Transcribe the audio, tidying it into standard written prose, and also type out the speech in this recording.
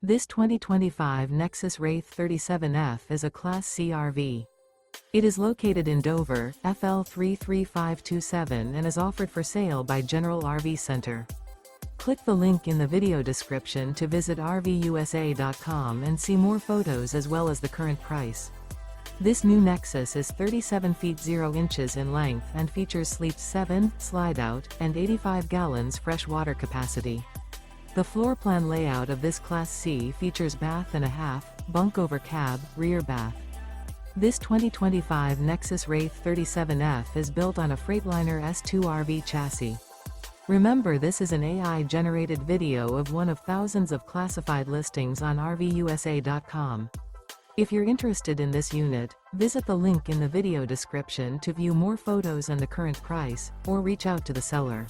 This 2025 Nexus Wraith 37F is a Class C RV. It is located in Dover, FL 33527 and is offered for sale by General RV Center. Click the link in the video description to visit RVUSA.com and see more photos as well as the current price. This new Nexus is 37 feet 0 inches in length and features sleeps 7, Slideout, and 85 gallons fresh water capacity. The floor plan layout of this Class C features bath and a half, bunk over cab, rear bath. This 2025 Nexus Wraith 37F is built on a Freightliner S2 RV chassis. Remember, this is an AI-generated video of one of thousands of classified listings on RVUSA.com. If you're interested in this unit, visit the link in the video description to view more photos and the current price, or reach out to the seller.